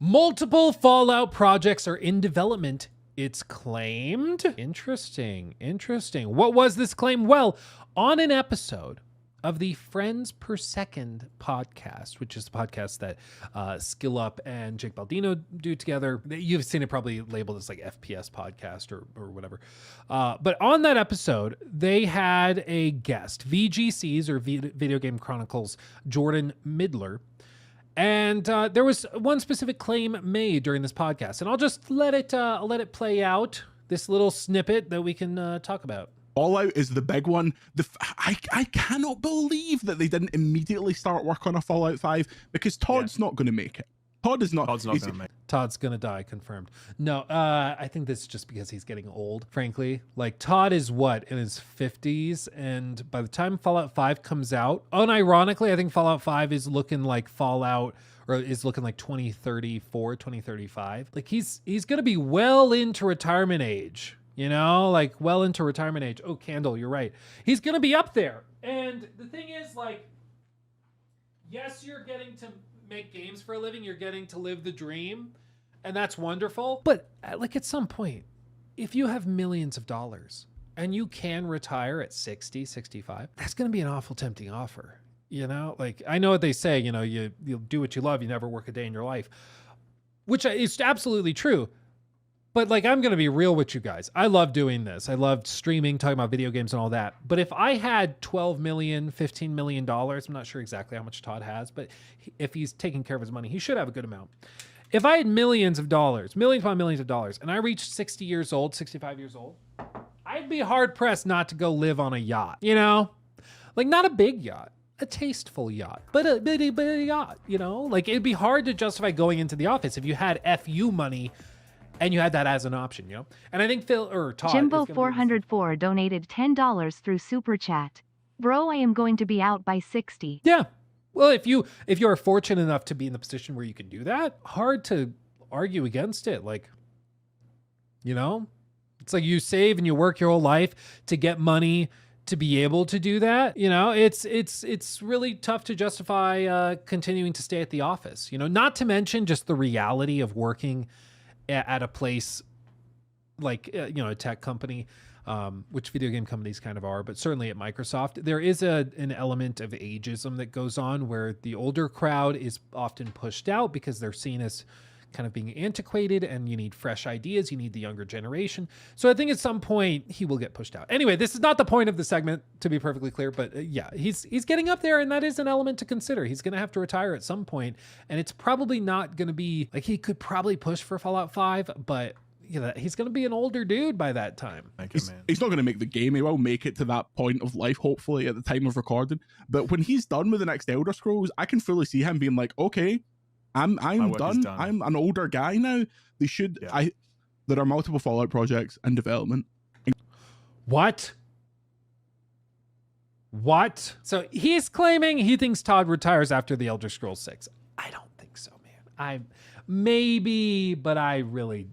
Multiple Fallout projects are in development, it's claimed. Interesting. What was this claim? Well, on an episode of the Friends Per Second podcast, which is the podcast that Skill Up and Jake Baldino do together. You've seen it probably labeled as like FPS podcast or whatever. But on that episode, they had a guest, VGC's or Video Game Chronicles, Jordan Midler. And there was one specific claim made during this podcast, and I'll just let it play out. This little snippet that we can talk about. Fallout is the big one. I cannot believe that they didn't immediately start work on a Fallout 5 because Todd's not going to make it. Todd's not going to make it. Todd's going to die, confirmed. No, I think this is just because he's getting old, frankly. Like, Todd is what, in his 50s? And by the time Fallout 5 comes out, unironically, I think Fallout 5 is looking like Fallout, or is looking like 2034, 2035. Like, he's going to be well into retirement age. You know, like well into retirement age. Oh, Candle, you're right. He's going to be up there. And the thing is, like, yes, you're getting to make games for a living. You're getting to live the dream. And that's wonderful. But like at some point, if you have millions of dollars and you can retire at 60, 65, that's going to be an awful tempting offer. You know, like I know what they say, you know, you'll do what you love. You never work a day in your life, which is absolutely true. But like, I'm going to be real with you guys. I love doing this. I love streaming, talking about video games and all that. But if I had $12 million, $15 million, I'm not sure exactly how much Todd has, but if he's taking care of his money, he should have a good amount. If I had millions of dollars, millions upon millions of dollars, and I reached 60 years old, 65 years old, I'd be hard pressed not to go live on a yacht, you know? Like not a big yacht, a tasteful yacht, but a bitty yacht, you know? Like it'd be hard to justify going into the office if you had FU money and you had that as an option, you know? And I think Phil or Todd. Jimbo404 donated $10 through Super Chat. Bro, I am going to be out by 60. Yeah. Well, if you are fortunate enough to be in the position where you can do that, hard to argue against it. Like, you know, it's like you save and you work your whole life to get money to be able to do that. You know, it's really tough to justify continuing to stay at the office, you know, not to mention just the reality of working at a place like, you know, a tech company, which video game companies kind of are, but certainly at Microsoft, there is an element of ageism that goes on where the older crowd is often pushed out because they're seen as kind of being antiquated and you need fresh ideas. You need the younger generation. So I think at some point he will get pushed out. Anyway, this is not the point of the segment, to be perfectly clear, but yeah, he's getting up there and that is an element to consider. He's going to have to retire at some point, and it's probably not going to be like he could probably push for Fallout 5, but you know, he's going to be an older dude by that time. He's not going to make the game. He will make it to that point of life, hopefully, at the time of recording. But when he's done with the next Elder Scrolls, I can fully see him being like, okay, I'm done. I'm an older guy now. They should. Yeah. There are multiple Fallout projects in development. What? So he's claiming he thinks Todd retires after the Elder Scrolls 6. I don't think so, man. Maybe, but I really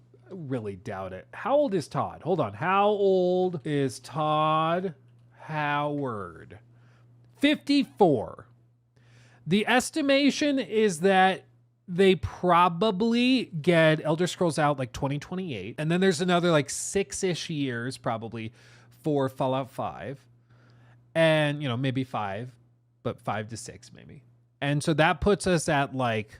doubt it. How old is Todd? Hold on. How old is Todd Howard? 54. The estimation is that they probably get Elder Scrolls out like 2028. And then there's another like 6-ish years probably for Fallout 5. And, you know, maybe 5, but 5 to 6 maybe. And so that puts us at like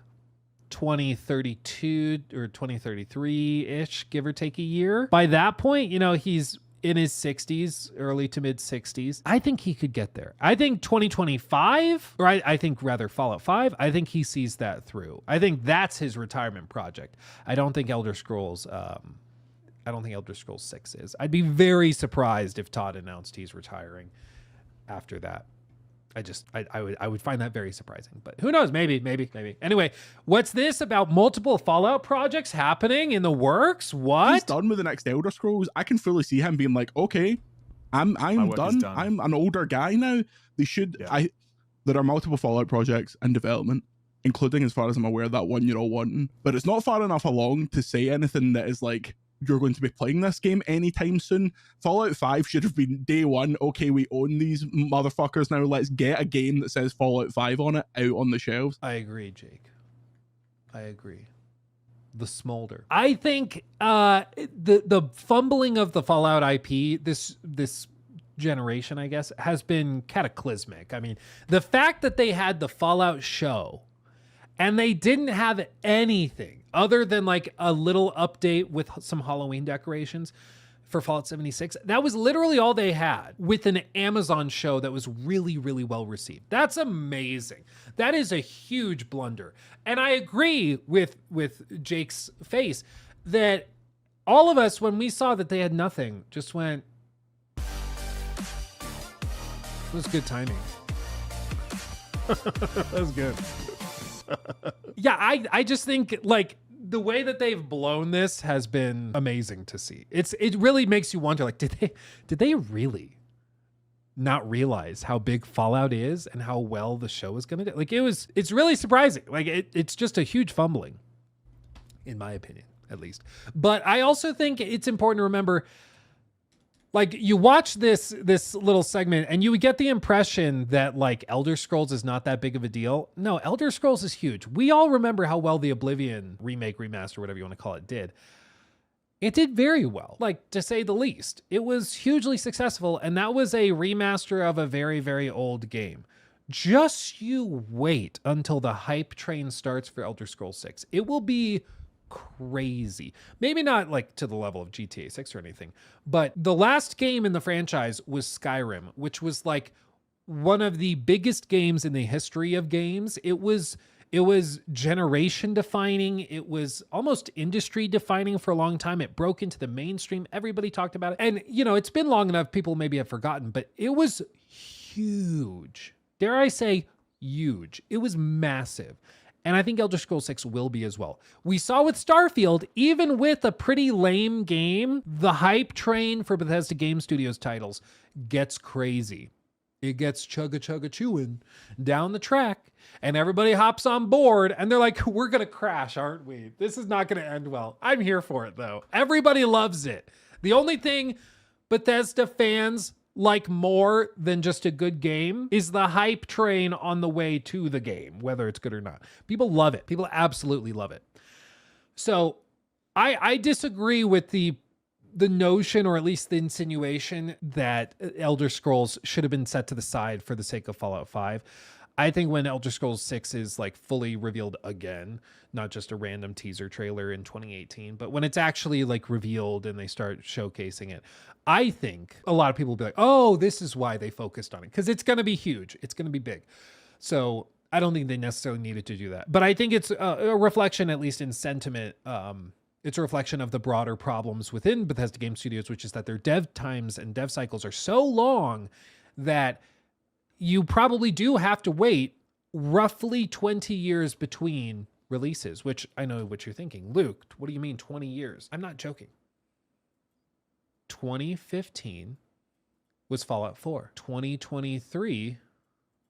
2032 or 2033-ish, give or take a year. By that point, you know, he's in his 60s, early to mid 60s. I think he could get there. I think 2025, or I think rather Fallout 5, I think he sees that through. I think that's his retirement project. I don't think Elder Scrolls 6 is. I'd be very surprised if Todd announced he's retiring after that. I would find that very surprising, but who knows? Maybe. Anyway, what's this about multiple Fallout projects happening in the works? What? He's done with the next Elder Scrolls. I can fully see him being like, okay, I'm done. I'm an older guy now. They should. Yeah. There are multiple Fallout projects in development, including, as far as I'm aware, that one you're all wanting. But it's not far enough along to say anything that is like, you're going to be playing this game anytime soon. Fallout 5 should have been day one. Okay, we own these motherfuckers now. Let's get a game that says Fallout 5 on it out on the shelves. I agree, Jake. I agree. the smolder. I think the fumbling of the Fallout IP this generation, I guess, has been cataclysmic. I mean, the fact that they had the Fallout show and they didn't have anything other than like a little update with some Halloween decorations for Fallout 76. That was literally all they had, with an Amazon show that was really, really well received. That's amazing. That is a huge blunder. And I agree with Jake's face that all of us, when we saw that they had nothing, just went, it was good timing. That was good. Yeah, I just think like the way that they've blown this has been amazing to see. It really makes you wonder, like, did they really not realize how big Fallout is and how well the show is gonna do? Like, it's really surprising. Like, it's just a huge fumbling, in my opinion, at least. But I also think it's important to remember, like, you watch this little segment and you would get the impression that like Elder Scrolls is not that big of a deal. No, Elder Scrolls is huge. We all remember how well the Oblivion remake, remaster, whatever you want to call it, did. It did very well, like, to say the least. It was hugely successful, and that was a remaster of a very, very old game. Just you wait until the hype train starts for Elder Scrolls 6. It will be crazy. Maybe not like to the level of GTA 6 or anything, but the last game in the franchise was Skyrim, which was like one of the biggest games in the history of games. It was generation defining. It was almost industry defining for a long time. It broke into the mainstream. Everybody talked about it. And, you know, it's been long enough, people maybe have forgotten, but it was huge. Dare I say huge. It was massive. And I think Elder Scrolls 6 will be as well. We saw with Starfield, even with a pretty lame game, the hype train for Bethesda Game Studios titles gets crazy. It gets chugga chewing down the track, and everybody hops on board, and they're like, we're going to crash, aren't we? This is not going to end well. I'm here for it, though. Everybody loves it. The only thing Bethesda fans like more than just a good game is the hype train on the way to the game, whether it's good or not. People love it. People absolutely love it. So I disagree with the notion, or at least the insinuation, that Elder Scrolls should have been set to the side for the sake of Fallout 5. I think when Elder Scrolls 6 is like fully revealed again, not just a random teaser trailer in 2018, but when it's actually like revealed and they start showcasing it, I think a lot of people will be like, oh, this is why they focused on it, because it's going to be huge. It's going to be big. So I don't think they necessarily needed to do that. But I think it's a reflection, at least in sentiment. It's a reflection of the broader problems within Bethesda Game Studios, which is that their dev times and dev cycles are so long that you probably do have to wait roughly 20 years between releases, which I know what you're thinking. Luke, what do you mean 20 years? I'm not joking. 2015 was Fallout 4. 2023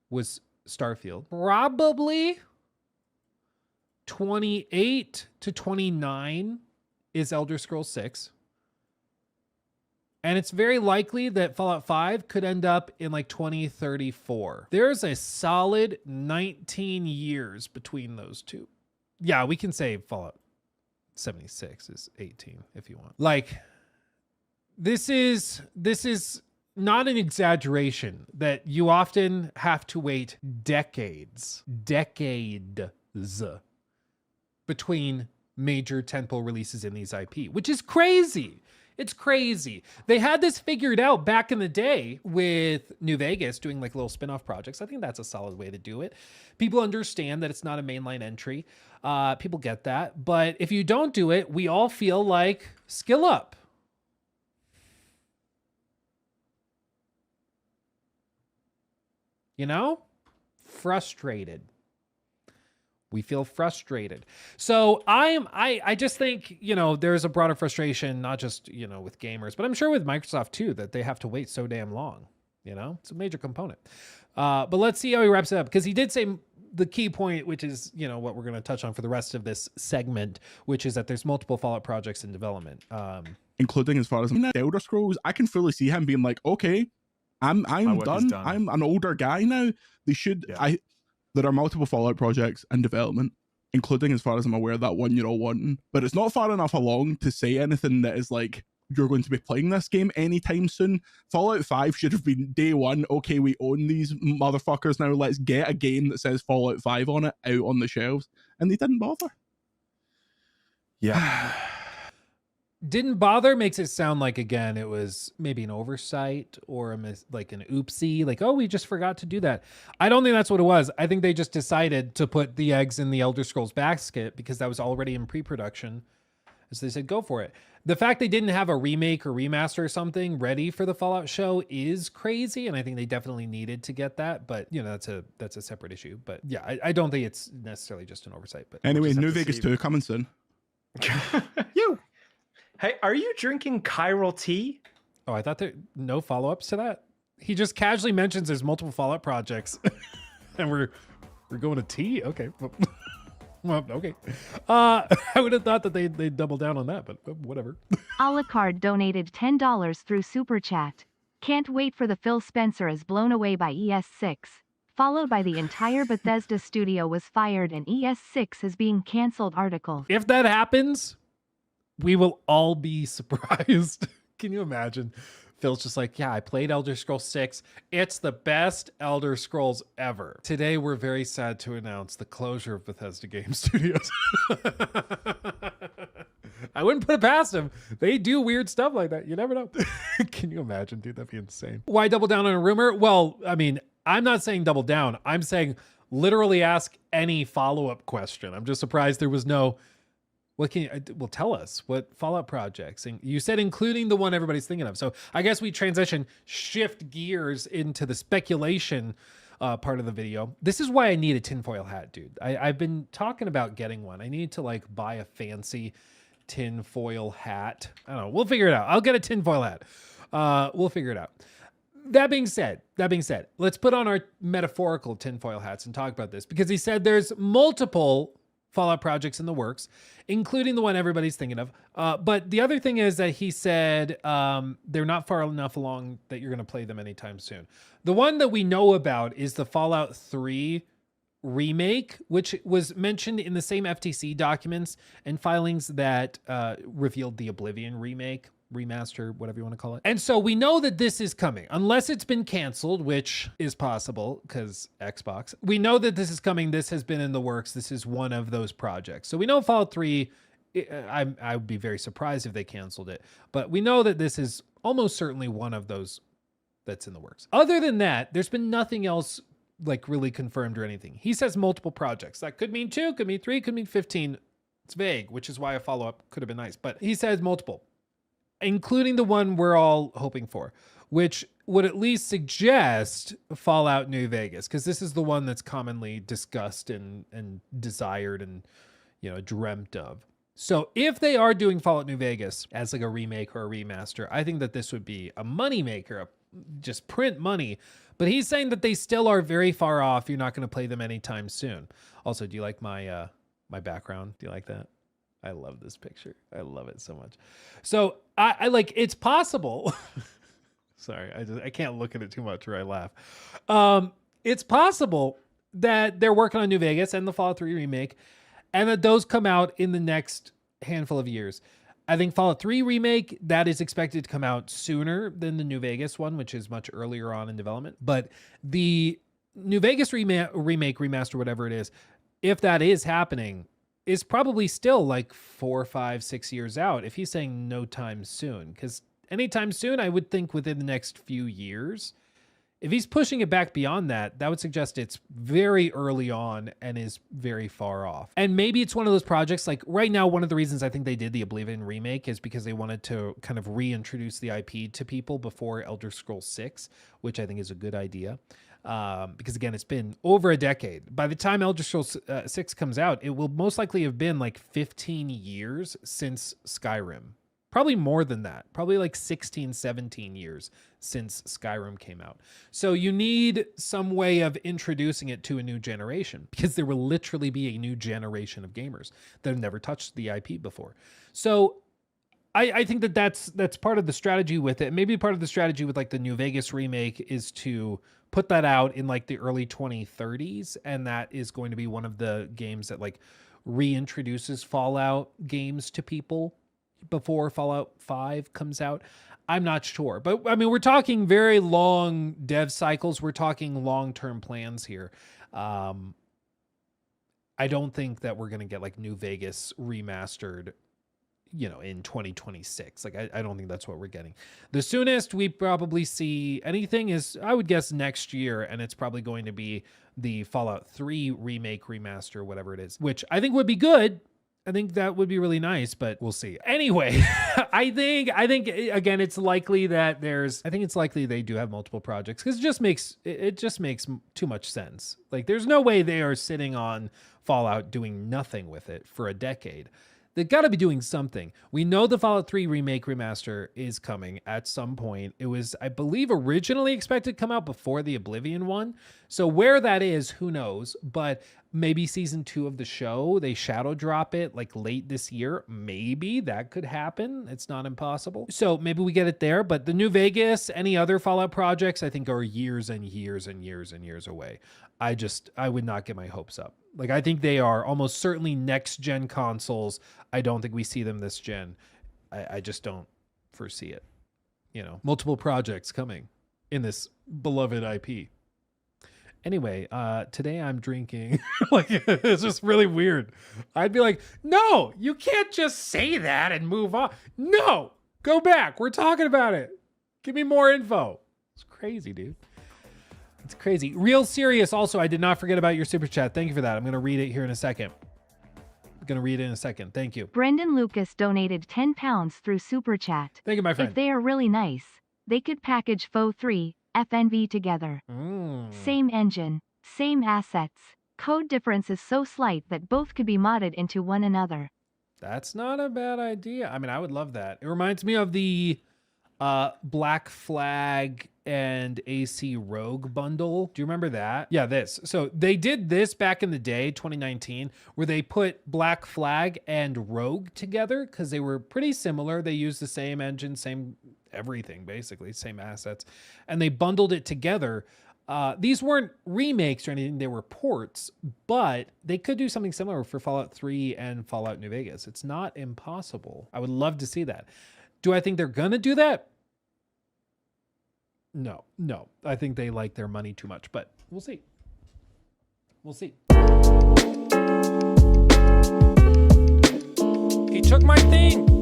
was Starfield. Probably 28 to 29 is Elder Scrolls 6. And it's very likely that Fallout 5 could end up in like 2034. There's a solid 19 years between those two. Yeah, we can say Fallout 76 is 18 if you want. Like, this is not an exaggeration that you often have to wait decades between major tentpole releases in these IP, which is crazy. It's crazy. They had this figured out back in the day with New Vegas doing like little spin-off projects. I think that's a solid way to do it. People understand that it's not a mainline entry. People get that. But if you don't do it, we all feel like skill up. You know? Frustrated. We feel frustrated. So I just think, you know, there's a broader frustration, not just, you know, with gamers, but I'm sure with Microsoft too, that they have to wait so damn long. You know, it's a major component. But let's see how he wraps it up, because he did say the key point, which is, you know, what we're going to touch on for the rest of this segment, which is that there's multiple Fallout projects in development. Including, as far as the Elder Scrolls, I can fully see him being like, okay, I'm done. I'm an older guy now. They should, there are multiple Fallout projects in development, including, as far as I'm aware, that one you're all wanting. But it's not far enough along to say anything that is like, you're going to be playing this game anytime soon. Fallout 5 should have been day one. Okay, we own these motherfuckers now. Let's get a game that says Fallout 5 on it out on the shelves. And they didn't bother. Yeah. Didn't bother makes it sound like, again, it was maybe an oversight or like an oopsie, like, oh, we just forgot to do that. I don't think that's what it was. I think they just decided to put the eggs in the Elder Scrolls basket because that was already in pre-production. So they said, go for it. The fact they didn't have a remake or remaster or something ready for the Fallout show is crazy. And I think they definitely needed to get that. But, you know, that's a separate issue. But yeah, I don't think it's necessarily just an oversight. But anyway, New Vegas 2 coming soon. Hey, are you drinking chiral tea? Oh, I thought there no follow-ups to that. He just casually mentions there's multiple Fallout projects. And we're going to tea? Okay. Well, okay. I would have thought that they'd double down on that, but whatever. Alucard donated $10 through Super Chat. Can't wait for the Phil Spencer is blown away by ES6. Followed by the entire Bethesda studio was fired and ES6 is being cancelled article. If that happens, we will all be surprised. Can you imagine? Phil's just like, yeah, I played Elder Scrolls 6. It's the best Elder Scrolls ever. Today, we're very sad to announce the closure of Bethesda Game Studios. I wouldn't put it past them. They do weird stuff like that. You never know. Can you imagine, dude? That'd be insane. Why double down on a rumor? Well, I mean, I'm not saying double down. I'm saying literally ask any follow-up question. I'm just surprised there was no... What can you, well, tell us what Fallout projects, and you said including the one everybody's thinking of. So I guess we shift gears into the speculation part of the video. This is why I need a tinfoil hat, dude. I've been talking about getting one. I need to like buy a fancy tinfoil hat. I don't know. We'll figure it out. I'll get a tinfoil hat. We'll figure it out. That being said, let's put on our metaphorical tinfoil hats and talk about this, because he said there's multiple Fallout projects in the works, including the one everybody's thinking of. But the other thing is that he said they're not far enough along that you're going to play them anytime soon. The one that we know about is the Fallout 3 remake, which was mentioned in the same FTC documents and filings that revealed the Oblivion remake, remaster, whatever you want to call it. And so we know that this is coming, unless it's been canceled, which is possible because Xbox. We know that this is coming. This has been in the works. This is one of those projects. So we know Fallout 3, I would be very surprised if they canceled it, but we know that this is almost certainly one of those that's in the works. Other than that, there's been nothing else like really confirmed or anything. He says multiple projects. That could mean 2, could mean 3, could mean 15. It's vague, which is why a follow-up could have been nice, but he says multiple, including the one we're all hoping for, which would at least suggest Fallout New Vegas, because this is the one that's commonly discussed and desired and, you know, dreamt of. So if they are doing Fallout New Vegas as like a remake or a remaster, I think that this would be a money maker, just print money. But he's saying that they still are very far off. You're not going to play them anytime soon. Also, do you like my my background? Do you like that? I love this picture. I love it so much. So I like, it's possible. Sorry, I can't look at it too much or I laugh. It's possible that they're working on New Vegas and the Fallout 3 remake, and that those come out in the next handful of years. I think Fallout 3 remake, that is expected to come out sooner than the New Vegas one, which is much earlier on in development. But the New Vegas remake, remaster, whatever it is, if that is happening, is probably still like 4, 5, 6 years out if he's saying no time soon. Because anytime soon, I would think within the next few years. If he's pushing it back beyond that, that would suggest it's very early on and is very far off. And maybe it's one of those projects, like right now, one of the reasons I think they did the Oblivion remake is because they wanted to kind of reintroduce the IP to people before Elder Scrolls 6, which I think is a good idea. Because again, it's been over a decade. By the time Elder Scrolls 6 comes out, it will most likely have been like 15 years since Skyrim. Probably more than that. Probably like 16, 17 years since Skyrim came out. So you need some way of introducing it to a new generation, because there will literally be a new generation of gamers that have never touched the IP before. So I think that that's part of the strategy with it. Maybe part of the strategy with like the New Vegas remake is to put that out in like the early 2030s. And that is going to be one of the games that like reintroduces Fallout games to people before Fallout 5 comes out. I'm not sure. But I mean, we're talking very long dev cycles. We're talking long-term plans here. I don't think that we're going to get like New Vegas remastered, in 2026. Like, I don't think that's what we're getting. The soonest we probably see anything is, I would guess, next year. And it's probably going to be the Fallout 3 remake, remaster, whatever it is, which I think would be good. I think that would be really nice, but we'll see. Anyway, I think again, it's likely that it's likely they do have multiple projects because it just makes too much sense. Like, there's no way they are sitting on Fallout doing nothing with it for a decade. They've got to be doing something. We know the Fallout 3 remake remaster is coming at some point. It was, I believe, originally expected to come out before the Oblivion one. So where that is, who knows? But maybe season 2 of the show, they shadow drop it like late this year. Maybe that could happen. It's not impossible. So maybe we get it there. But the New Vegas, any other Fallout projects, I think are years and years and years and years away. I would not get my hopes up. Like, I think they are almost certainly next gen consoles. I don't think we see them this gen. I just don't foresee it. Multiple projects coming in this beloved IP. Anyway, today I'm drinking. Like, it's just really weird. I'd be like, no, you can't just say that and move on. No, go back. We're talking about it. Give me more info. It's crazy, dude. It's crazy. Real serious. Also, I did not forget about your super chat. Thank you for that. I'm going to read it here in a second. Thank you. Brendan Lucas donated £10 through super chat. Thank you, my friend. If they are really nice, they could package FO 3, FNV together. Same engine, same assets. Code difference is so slight that both could be modded into one another. That's not a bad idea. I mean, I would love that. It reminds me of the Black Flag and AC Rogue bundle. Do you remember that? Yeah, this. So they did this back in the day, 2019, where they put Black Flag and Rogue together because they were pretty similar. They used the same engine, same everything, basically, same assets. And they bundled it together. These weren't remakes or anything. They were ports, but they could do something similar for Fallout 3 and Fallout New Vegas. It's not impossible. I would love to see that. Do I think they're going to do that? No. I think they like their money too much, but we'll see. He took my thing.